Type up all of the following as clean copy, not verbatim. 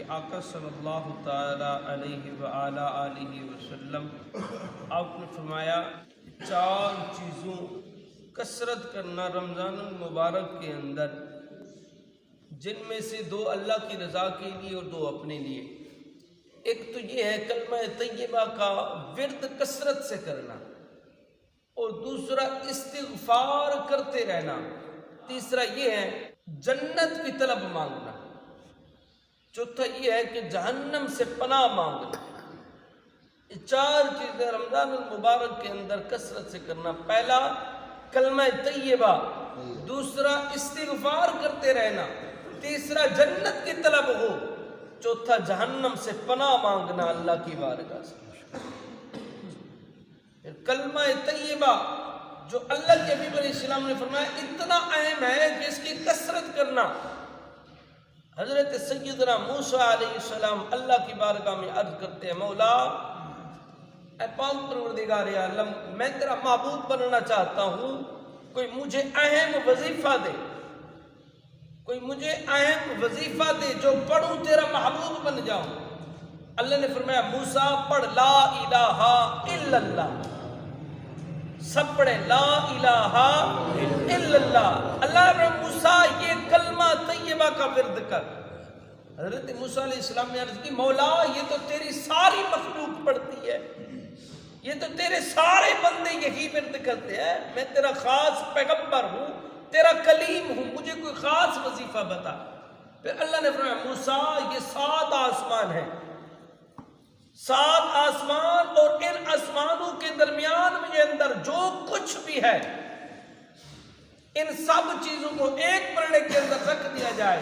آقا صلی اللہ تعالی علیہ وآلہ وسلم آپ نے فرمایا 4 چیزوں کثرت کرنا رمضان المبارک کے اندر، جن میں سے 2 اللہ کی رضا کے لیے اور 2 اپنے لیے۔ ایک تو یہ ہے کلمہ طیبہ کا ورد کثرت سے کرنا، اور دوسرا استغفار کرتے رہنا، تیسرا یہ ہے جنت کی طلب مانگنا، چوتھا یہ ہے کہ جہنم سے پناہ مانگنا۔ یہ 4 چیزیں رمضان المبارک کے اندر کثرت سے کرنا۔ پہلا کلمہ طیبہ، دوسرا استغفار کرتے رہنا، تیسرا جنت کی طلب ہو، چوتھا جہنم سے پناہ مانگنا اللہ کی بارگاہ سے۔ کلمہ طیبہ جو اللہ کے حبیب علیہ السلام نے فرمایا اتنا اہم ہے کہ اس کی کثرت کرنا۔ حضرت سیدنا موسیٰ علیہ السلام اللہ کی بارگاہ میں عرض کرتے ہیں، مولا اے پاک پروردگار عالم، میں تیرا معبود بننا چاہتا ہوں، کوئی مجھے اہم وظیفہ دے، کوئی مجھے اہم وظیفہ دے جو پڑھوں تیرا محبوب بن جاؤں۔ اللہ نے فرمایا موسیٰ پڑھ لا الہ الا اللہ، سب پڑھے لا الہ الا اللہ۔ اللہ نے موسیٰ یہ کلمہ طیبہ کا ورد کر۔ حضرت موسیٰ علیہ السلام نے عرض کی، مولا یہ تو تیری ساری مخلوق پڑھتی ہے، یہ تو تیرے سارے بندے یہی ورد کرتے ہیں، میں تیرا خاص پیغمبر ہوں، تیرا کلیم ہوں، مجھے کوئی خاص وظیفہ بتا۔ پھر اللہ نے فرمایا موسیٰ یہ 7 آسمان ہیں، 7 آسمان، اور ان آسمانوں کے درمیان میں اندر جو کچھ بھی ہے ان سب چیزوں کو ایک پلڑے کے اندر رکھ دیا جائے،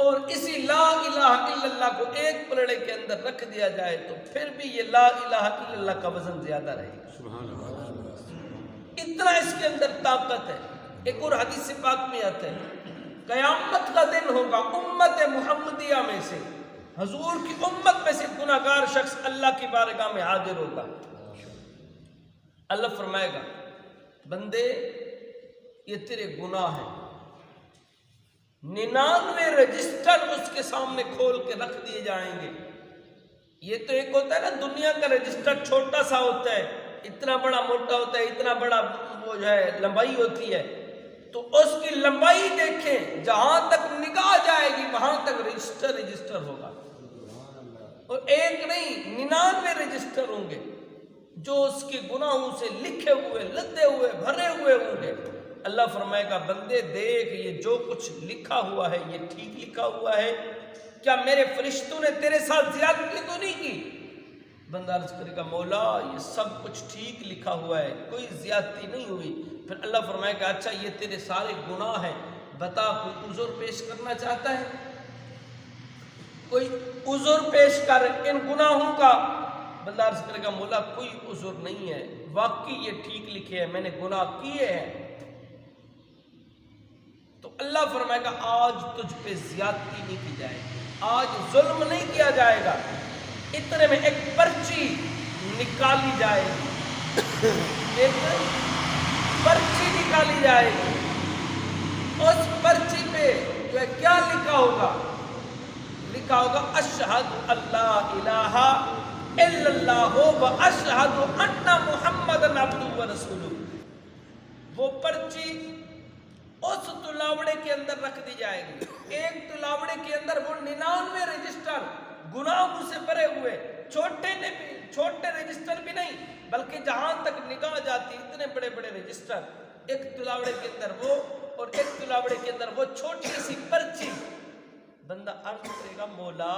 اور اسی لا الہ الا اللہ کو ایک پلڑے کے اندر رکھ دیا جائے تو پھر بھی یہ لا الہ الا اللہ کا وزن زیادہ رہے گا۔ سبحان اللہ، اتنا اس کے اندر طاقت ہے۔ ایک اور حدیث پاک میں آتا ہے قیامت کا دن ہوگا، امت محمدیہ میں سے، حضور کی امت میں سے گناہگار شخص اللہ کی بارگاہ میں حاضر ہوگا۔ اللہ فرمائے گا بندے یہ تیرے گناہ ہیں، 99 رجسٹر اس کے سامنے کھول کے رکھ دیے جائیں گے۔ یہ تو ایک ہوتا ہے نا دنیا کا رجسٹر چھوٹا سا ہوتا ہے، اتنا بڑا موٹا ہوتا ہے، اتنا بڑا وہ جو ہے لمبائی ہوتی ہے، تو اس کی لمبائی دیکھیں، جہاں تک نگاہ جائے گی وہاں تک رجسٹر ہوگا، اور ایک نہیں 99 رجسٹر ہوں گے جو اس کے گناہوں سے لکھے ہوئے، لدے ہوئے، بھرے ہوئے ہوں گے۔ اللہ فرمائے گا بندے دیکھ یہ جو کچھ لکھا ہوا ہے یہ ٹھیک لکھا ہوا ہے، کیا میرے فرشتوں نے تیرے ساتھ زیادتی تو نہیں کی؟ بندہ عرض کرے گا مولا یہ سب کچھ ٹھیک لکھا ہوا ہے، کوئی زیادتی نہیں ہوئی۔ پھر اللہ فرمائے گا اچھا یہ تیرے سارے گناہ ہیں، بتا کوئی عذر پیش کرنا چاہتا ہے؟ کوئی عذر پیش کر ان گناہوں کا۔ بندہ عرض کرے گا مولا کوئی عذر نہیں ہے، واقعی یہ ٹھیک لکھے ہیں، میں نے گناہ کیے ہیں۔ تو اللہ فرمائے گا آج تجھ پہ زیادتی نہیں کی جائے گی، آج ظلم نہیں کیا جائے گا۔ اتنے میں ایک پرچی نکالی جائے گی، ایک پرچی نکالی جائے گی، اس پرچی پہ جو ہے کیا لکھا ہوگا؟ لکھا ہوگا اشہد اللہ الہ الا اللہ و اشہد ان محمدًا عبدہ و رسولہ۔ وہ پرچی اس تلاوڑے کے اندر رکھ دی جائے گی، ایک تلاوڑے کے اندر وہ 99 رجسٹر گناہوں سے بھرے ہوئے، چھوٹے رجسٹر بھی نہیں بلکہ جہاں تک نگاہ جاتی اتنے بڑے بڑے رجسٹر، ایک تلاوڑے کے اندر وہ، اور ایک تلاوڑے کے اندر وہ چھوٹی سی پرچی۔ بندہ عرض کرے گا مولا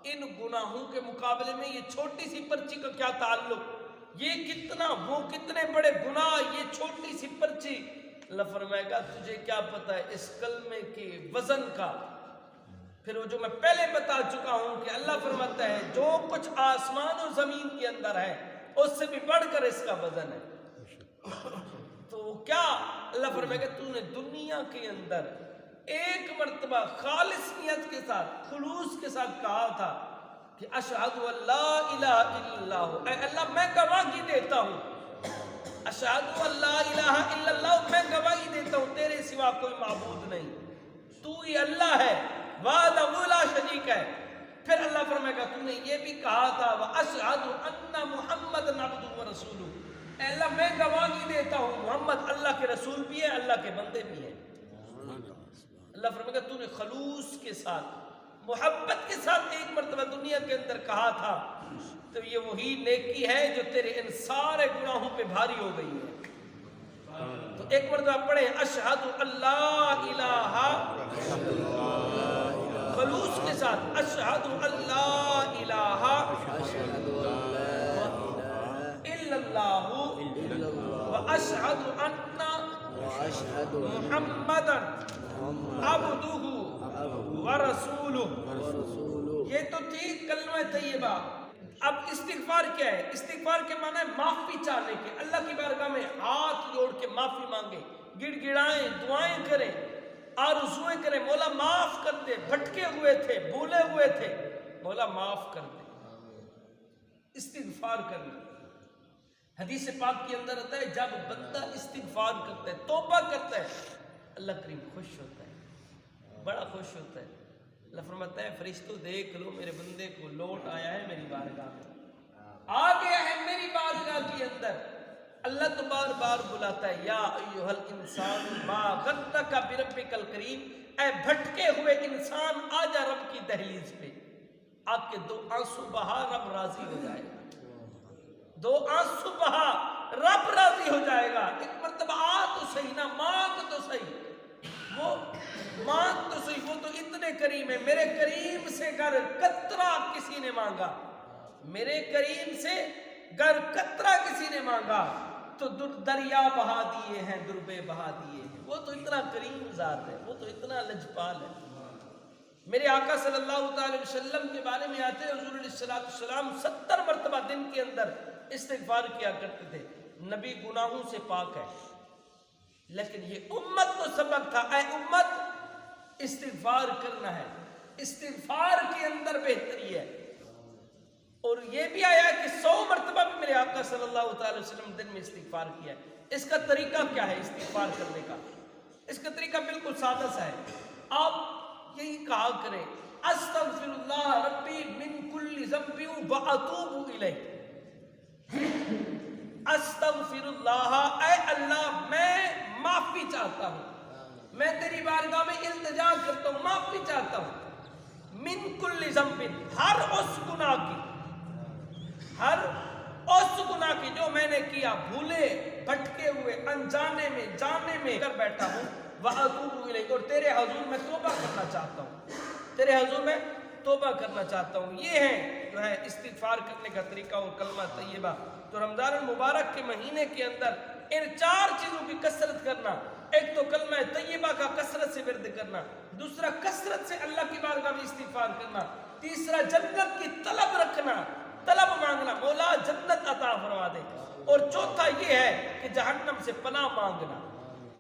ان گناہوں کے مقابلے میں یہ چھوٹی سی پرچی کا کیا تعلق؟ یہ کتنا، وہ کتنے بڑے گناہ، یہ چھوٹی سی پرچی۔ اللہ فرمائے گا تجھے کیا پتہ ہے اس کلمے کے وزن کا؟ پھر وہ جو میں پہلے بتا چکا ہوں کہ اللہ فرماتا ہے جو کچھ آسمان و زمین کے اندر ہے اس سے بھی بڑھ کر اس کا وزن ہے۔ تو کیا اللہ فرمائے گا تو نے دنیا کے اندر ایک مرتبہ خالص نیت کے ساتھ، خلوص کے ساتھ کہا تھا کہ اشہد اللہ الہ الا اللہ، اے اللہ میں گواہی دیتا ہوں، اشہد اللہ الہ الا اللہ، میں گواہی دیتا ہوں تیرے سوا کوئی معبود نہیں، تو ہی اللہ ہے، وحدہ لا شریک ہے، فرمائے گا تو نے یہ بھی کہا تھا وَأَشْهَدُ أَنَّ مُحَمَّدًا عَبْدُهُ وَرَسُولُهُ، اے اللہ میں گواہی دیتا ہوں محمد اللہ کے رسول بھی ہے، اللہ کے بندے بھی ہیں۔ اللہ فرمائے گا تو نے خلوص کے ساتھ محبت کے ساتھ ایک مرتبہ دنیا کے اندر کہا تھا تو یہ وہی نیکی ہے جو تیرے ان سارے گناہوں پہ بھاری ہو گئی ہے۔ تو ایک مرتبہ پڑھیں اشہد اللہ الہ، خلوص کے ساتھ اشہد اللہ الہ الا اللہ واشہد ان محمدا عبدہ ورسولہ۔ یہ تو تھی کلمہ طیبہ۔ اب استغفار کیا ہے؟ استغفار کے معنی ہے معافی چاہنے کے، اللہ کی بارگاہ میں ہاتھ جوڑ کے معافی مانگے، گڑ گڑائیں، دعائیں کریں، آرزویں کریں، مولا معاف کر دے، بھٹکے ہوئے تھے، بھولے ہوئے تھے، مولا معاف کر دے۔ استغفار کرنا حدیث پاک کے اندر آتا ہے جب بندہ استغفار کرتا ہے، توبہ کرتا ہے، اللہ کریم خوش ہوتا ہے، بڑا خوش ہوتا ہے۔ اللہ فرماتا ہے فرشتوں دیکھ لو میرے بندے کو، لوٹ آیا ہے میری بارگاہ میں، آ گیا ہے میری بارگاہ کے اندر۔ اللہ تو بار بار بلاتا ہے یا ایھا الانسان ما غرک بربک الکریم، اے بھٹکے ہوئے انسان آجا رب کی دہلیز پہ، آپ کے دو آنسو بہا رب راضی ہو جائے گا، دو آنسو بہا رب راضی ہو جائے گا۔ ایک مرتبہ آ تو صحیح نا، مانگ تو صحیح، وہ مانگ تو صحیح، وہ تو اتنے کریم ہے، میرے کریم سے گر قطرہ کسی نے مانگا، میرے کریم سے گر قطرہ کسی نے مانگا تو دریا بہا دیے ہیں، دربے بہا دیے ہیں۔ وہ تو اتنا کریم ذات ہے، وہ تو اتنا لجپال ہے۔ میرے آقا صلی اللہ تعالی وسلم کے بارے میں آتے ہیں حضور علیہ السلام 70 مرتبہ دن کے اندر استغفار کیا کرتے تھے۔ نبی گناہوں سے پاک ہے، لیکن یہ امت کو سبق تھا، اے امت استغفار کرنا ہے، استغفار کے اندر بہتری ہے۔ اور یہ بھی آیا کہ 100 مرتبہ بھی میرے آقا صلی اللہ تعالی وسلم دن میں استغفار کیا ہے۔ اس کا طریقہ کیا ہے استغفار کرنے کا؟ اس کا طریقہ بالکل سادہ سا ہے، آپ یہی کہا کریں استغفر اللہ ربی من کل ذنب واتوب الیہ، استغفر اللہ، اے اللہ میں معافی چاہتا ہوں، میں تیری بارگاہ میں التجا کرتا ہوں، معافی چاہتا ہوں، من کل ذنب، ہر اس گناہ کی، ہر اس گناہ کی جو میں نے کیا، بھولے بھٹکے ہوئے، انجانے میں جانے میں کر بیٹھا ہوں، واتوب الیک، اور تیرے حضور میں توبہ کرنا چاہتا ہوں، تیرے حضور میں توبہ کرنا چاہتا ہوں۔ یہ ہے جو ہے استغفار کرنے کا طریقہ اور کلمہ طیبہ۔ تو رمضان المبارک کے مہینے کے اندر ان 4 چیزوں کی کثرت کرنا، ایک تو کلمہ طیبہ کا کثرت سے ورد کرنا، دوسرا کثرت سے اللہ کی بارگاہ میں استغفار کرنا، تیسرا جنت کی طلب رکھنا، طلب مانگنا مولا جنت عطا فرما دے، اور چوتھا یہ ہے کہ جہنم سے پناہ مانگنا۔